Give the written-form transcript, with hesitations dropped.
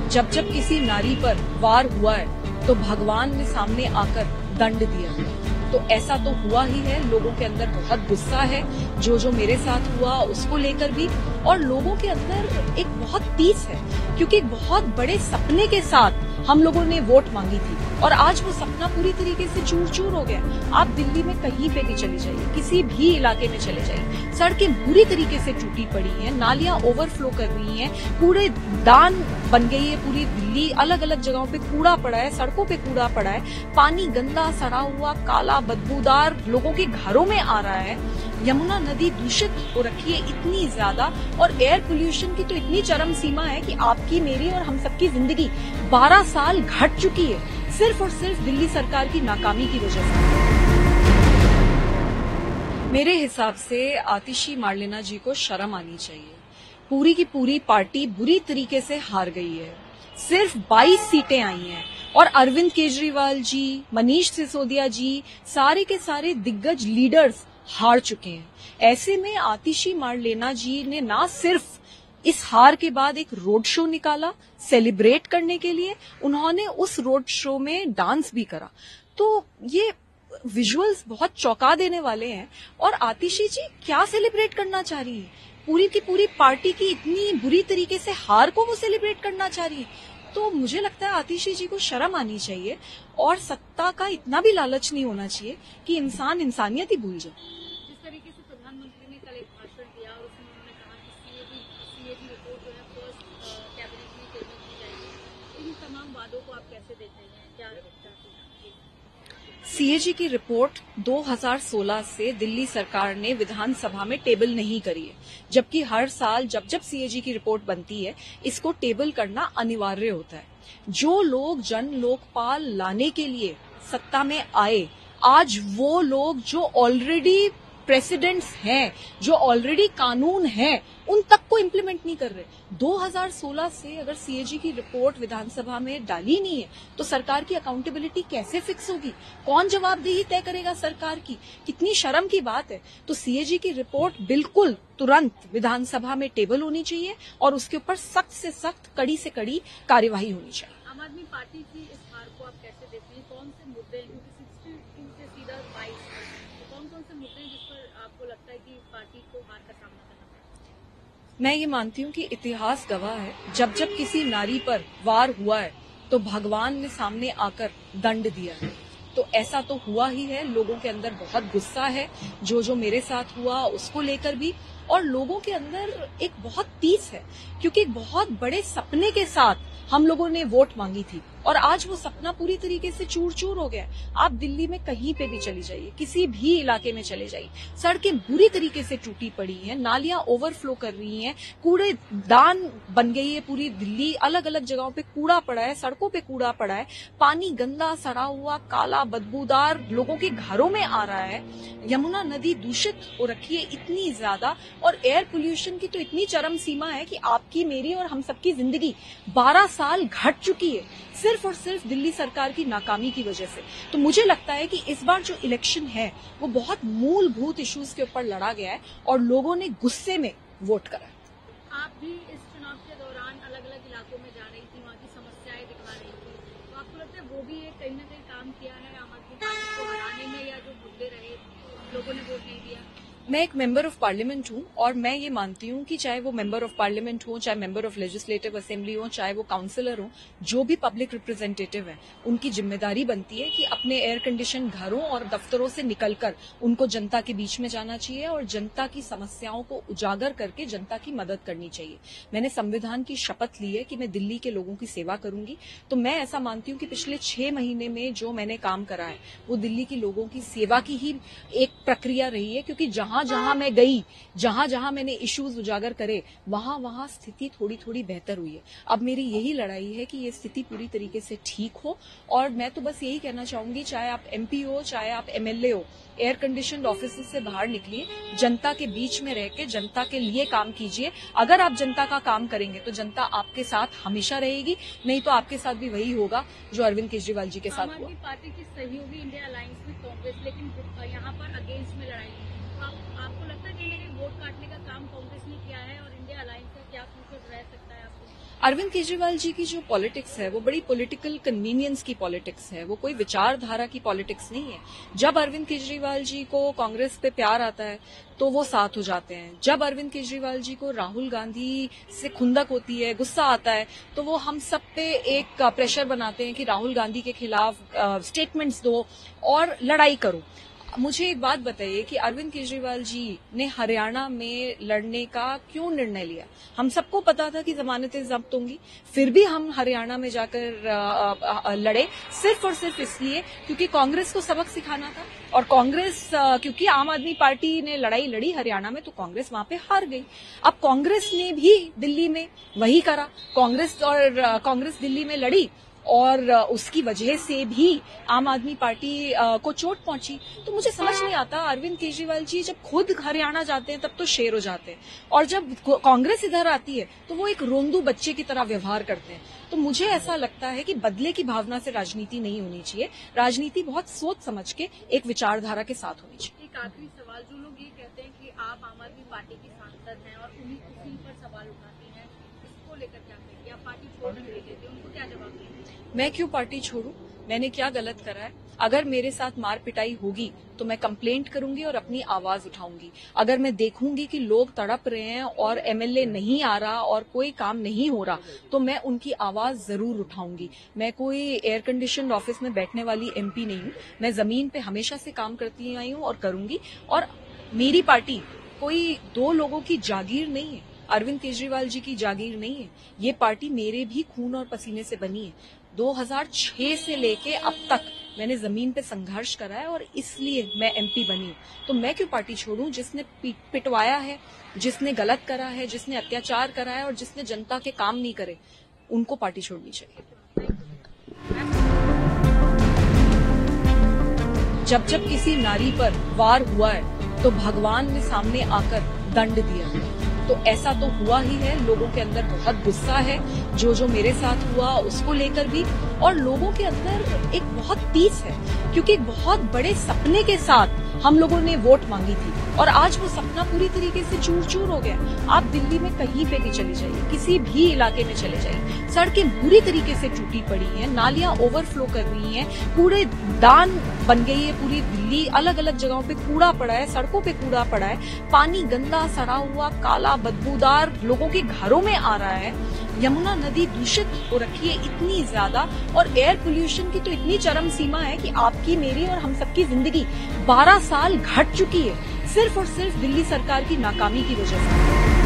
जब जब किसी नारी पर वार हुआ है तो भगवान ने सामने आकर दंड दिया है। तो ऐसा तो हुआ ही है, लोगों के अंदर बहुत गुस्सा है जो मेरे साथ हुआ उसको लेकर भी, और लोगों के अंदर एक बहुत तीस है क्योंकि एक बहुत बड़े सपने के साथ हम लोगों ने वोट मांगी थी और आज वो सपना पूरी तरीके से चूर चूर हो गया। आप दिल्ली में कहीं पे भी चले जाइए, किसी भी इलाके में चले जाइए, सड़कें बुरी तरीके से टूटी पड़ी हैं, नालियां ओवरफ्लो कर रही हैं, कूड़ेदान बन गई है पूरी दिल्ली, अलग अलग जगहों पे कूड़ा पड़ा है, सड़कों पे कूड़ा पड़ा है, पानी गंदा सड़ा हुआ काला बदबूदार लोगों के घरों में आ रहा है, यमुना नदी दूषित हो रखी है इतनी ज्यादा, और एयर पोल्यूशन की तो इतनी चरम सीमा है कि आपकी मेरी और हम सबकी जिंदगी 12 साल घट चुकी है सिर्फ और सिर्फ दिल्ली सरकार की नाकामी की वजह से। मेरे हिसाब से आतिशी मार्लेना जी को शर्म आनी चाहिए। पूरी की पूरी पार्टी बुरी तरीके से हार गई है, सिर्फ 22 सीटें आई हैं और अरविंद केजरीवाल जी, मनीष सिसोदिया जी, सारे के सारे दिग्गज लीडर्स हार चुके हैं। ऐसे में आतिशी मार्लेना जी ने ना सिर्फ इस हार के बाद एक रोड शो निकाला सेलिब्रेट करने के लिए, उन्होंने उस रोड शो में डांस भी करा। तो ये विजुअल्स बहुत चौंका देने वाले हैं। और आतिशी जी क्या सेलिब्रेट करना चाह रही है? पूरी की पूरी पार्टी की इतनी बुरी तरीके से हार को वो सेलिब्रेट करना चाह रही है। तो मुझे लगता है आतिशी जी को शर्म आनी चाहिए और सत्ता का इतना भी लालच नहीं होना चाहिए कि इंसान इंसानियत ही भूल जाए। जिस तरीके से प्रधानमंत्री ने कल एक भाषण दिया और उसमें उन्होंने कहा कि सीएजी रिपोर्ट जो है फर्स्ट कैबिनेट में टेबल की जाएगी, इन तमाम वादों को आप कैसे देख रहे हैं, क्या चाहते हैं? सीएजी की रिपोर्ट 2016 से दिल्ली सरकार ने विधानसभा में टेबल नहीं करी है, जबकि हर साल जब जब सीएजी की रिपोर्ट बनती है इसको टेबल करना अनिवार्य होता है। जो लोग जन लोकपाल लाने के लिए सत्ता में आए, आज वो लोग जो ऑलरेडी प्रेसिडेंट्स हैं, जो ऑलरेडी कानून हैं, उन तक को इम्प्लीमेंट नहीं कर रहे। 2016 से अगर सीएजी की रिपोर्ट विधानसभा में डाली नहीं है तो सरकार की अकाउंटेबिलिटी कैसे फिक्स होगी? कौन जवाबदेही तय करेगा सरकार की? कितनी शर्म की बात है। तो सीएजी की रिपोर्ट बिल्कुल तुरंत विधानसभा में टेबल होनी चाहिए और उसके ऊपर सख्त से सख्त, कड़ी से कड़ी कार्यवाही होनी चाहिए। आम आदमी पार्टी की इस हार को आप कैसे देखते हैं? कौन से मुद्दे, क्योंकि 62 से सीधा 22, तो कौन कौन से मुद्दे हैं जिस पर आपको लगता है कि पार्टी को हार का सामना करना पड़ेगा? मैं ये मानती हूँ कि इतिहास गवाह है, जब जब किसी नारी पर वार हुआ है तो भगवान ने सामने आकर दंड दिया है। तो ऐसा तो हुआ ही है, लोगों के अंदर बहुत गुस्सा है जो मेरे साथ हुआ उसको लेकर भी, और लोगों के अंदर एक बहुत तीस है क्योंकि एक बहुत बड़े सपने के साथ हम लोगों ने वोट मांगी थी और आज वो सपना पूरी तरीके से चूर चूर हो गया है। आप दिल्ली में कहीं पे भी चली जाइए, किसी भी इलाके में चले जाइए, सड़कें बुरी तरीके से टूटी पड़ी हैं, नालियां ओवरफ्लो कर रही हैं, कूड़ेदान बन गई है पूरी दिल्ली, अलग अलग जगहों पे कूड़ा पड़ा है, सड़कों पे कूड़ा पड़ा है, पानी गंदा सड़ा हुआ काला बदबूदार लोगों के घरों में आ रहा है, यमुना नदी दूषित हो रखी है इतनी ज्यादा, और एयर पोल्यूशन की तो इतनी चरम सीमा है कि आपकी मेरी और हम सबकी जिंदगी 12 साल घट चुकी है सिर्फ और सिर्फ दिल्ली सरकार की नाकामी की वजह से। तो मुझे लगता है कि इस बार जो इलेक्शन है वो बहुत मूलभूत इश्यूज के ऊपर लड़ा गया है और लोगों ने गुस्से में वोट करा है। आप भी इस चुनाव के दौरान अलग अलग इलाकों में जा रही थी, वहाँ की समस्याएं दिखा रही थी, तो आपको लगता है वो भी एक कहीं न कहीं काम किया है आम आदमी पार्टी को हराने में, या जो मुद्दे रहे लोगों ने वोट नहीं दिया? मैं एक मेंबर ऑफ पार्लियामेंट हूं और मैं ये मानती हूं कि चाहे वो मेंबर ऑफ पार्लियामेंट हो, चाहे मेंबर ऑफ लेजिस्लेटिव असेंबली हो, चाहे वो काउंसिलर हो, जो भी पब्लिक रिप्रेजेंटेटिव है, उनकी जिम्मेदारी बनती है कि अपने एयर कंडीशन घरों और दफ्तरों से निकलकर उनको जनता के बीच में जाना चाहिए और जनता की समस्याओं को उजागर करके जनता की मदद करनी चाहिए। मैंने संविधान की शपथ ली है कि मैं दिल्ली के लोगों की सेवा करूंगी, तो मैं ऐसा मानती हूं कि पिछले 6 महीने में जो मैंने काम करा है वो दिल्ली के लोगों की सेवा की ही एक प्रक्रिया रही है, क्योंकि जहां जहां मैं गई, जहां जहां मैंने इश्यूज उजागर करे, वहां वहां स्थिति थोड़ी थोड़ी बेहतर हुई है। अब मेरी यही लड़ाई है कि ये स्थिति पूरी तरीके से ठीक हो, और मैं तो बस यही कहना चाहूंगी, चाहे आप एमपी हो, चाहे आप एमएलए हो, एयर कंडीशनड ऑफिस से बाहर निकलिए, जनता के बीच में रह के जनता के लिए काम कीजिए। अगर आप जनता का काम करेंगे तो जनता आपके साथ हमेशा रहेगी, नहीं तो आपके साथ भी वही होगा जो अरविंद केजरीवाल जी के साथ हुआ। आम आदमी पार्टी की सहयोगी इंडिया अलायंस में कांग्रेस, लेकिन यहाँ पर अगेंस्ट में लड़ाई है। आपको लगता है कि वोट काटने का काम कांग्रेस ने किया है और इंडिया अलायंस का क्या फ्यूचर रह सकता है आपको? अरविंद केजरीवाल जी की जो पॉलिटिक्स है वो बड़ी पॉलिटिकल कन्वीनियंस की पॉलिटिक्स है, वो कोई विचारधारा की पॉलिटिक्स नहीं है। जब अरविंद केजरीवाल जी को कांग्रेस पे प्यार आता है तो वो साथ हो जाते हैं। जब अरविंद केजरीवाल जी को राहुल गांधी से खुंदक होती है, गुस्सा आता है, तो वो हम सब पे एक प्रेशर बनाते हैं कि राहुल गांधी के खिलाफ स्टेटमेंट्स दो और लड़ाई करो। मुझे एक बात बताइए कि अरविंद केजरीवाल जी ने हरियाणा में लड़ने का क्यों निर्णय लिया? हम सबको पता था कि जमानतें जब्त होंगी, फिर भी हम हरियाणा में जाकर लड़े सिर्फ और सिर्फ इसलिए क्योंकि कांग्रेस को सबक सिखाना था। और कांग्रेस क्योंकि आम आदमी पार्टी ने लड़ाई लड़ी हरियाणा में तो कांग्रेस वहां पे हार गई। अब कांग्रेस ने भी दिल्ली में वही करा, कांग्रेस दिल्ली में लड़ी और उसकी वजह से भी आम आदमी पार्टी को चोट पहुंची। तो मुझे समझ नहीं आता, अरविंद केजरीवाल जी जब खुद हरियाणा जाते हैं तब तो शेर हो जाते हैं और जब कांग्रेस इधर आती है तो वो एक रोंदू बच्चे की तरह व्यवहार करते हैं। तो मुझे ऐसा लगता है कि बदले की भावना से राजनीति नहीं होनी चाहिए, राजनीति बहुत सोच समझ के एक विचारधारा के साथ होनी चाहिए। एक आखिरी सवाल, जो लोग ये कहते हैं कि आप आम आदमी पार्टी की सांसद हैं और उन्हीं पर सवाल उठाती हैं, इसको लेकर क्या कहेंगे? आप पार्टी छोड़ नहीं देते, उनको क्या जवाब देंगे? मैं क्यों पार्टी छोड़ूं? मैंने क्या गलत करा है? अगर मेरे साथ मार पिटाई होगी तो मैं कंप्लेंट करूंगी और अपनी आवाज उठाऊंगी। अगर मैं देखूंगी कि लोग तड़प रहे हैं और एमएलए नहीं आ रहा और कोई काम नहीं हो रहा तो मैं उनकी आवाज जरूर उठाऊंगी। मैं कोई एयर कंडीशन ऑफिस में बैठने वाली एमपी नहीं हूं, मैं जमीन पे हमेशा से काम करती आई हूं और करूंगी। और मेरी पार्टी कोई दो लोगों की जागीर नहीं है, अरविंद केजरीवाल जी की जागीर नहीं है। ये पार्टी मेरे भी खून और पसीने से बनी है। 2006 से लेके अब तक मैंने जमीन पे संघर्ष करा है और इसलिए मैं एमपी बनी हूं। तो मैं क्यों पार्टी छोड़ूं? जिसने पिटवाया है, जिसने गलत करा है, जिसने अत्याचार करा है और जिसने जनता के काम नहीं करे, उनको पार्टी छोड़नी चाहिए। जब जब किसी नारी पर वार हुआ है तो भगवान ने सामने आकर दंड दिया है। तो ऐसा तो हुआ ही है, लोगों के अंदर बहुत गुस्सा है, जो मेरे साथ हुआ उसको लेकर भी, और लोगों के अंदर एक बहुत पीस है क्योंकि एक बहुत बड़े सपने के साथ हम लोगों ने वोट मांगी थी और आज वो सपना पूरी तरीके से चूर चूर हो गया। आप दिल्ली में कहीं पे भी चले जाइए, किसी भी इलाके में चले जाइए, सड़कें बुरी तरीके से टूटी पड़ी हैं, नालियां ओवरफ्लो कर रही हैं, कूड़े दान बन गई है पूरी दिल्ली, अलग अलग जगहों पे कूड़ा पड़ा है, सड़कों पे कूड़ा पड़ा है, पानी गंदा सड़ा हुआ काला बदबूदार लोगों के घरों में आ रहा है, यमुना नदी दूषित हो रखी है इतनी ज्यादा, और एयर पोल्यूशन की तो इतनी चरम सीमा है कि आपकी मेरी और हम सबकी जिंदगी 12 साल घट चुकी है सिर्फ और सिर्फ दिल्ली सरकार की नाकामी की वजह से।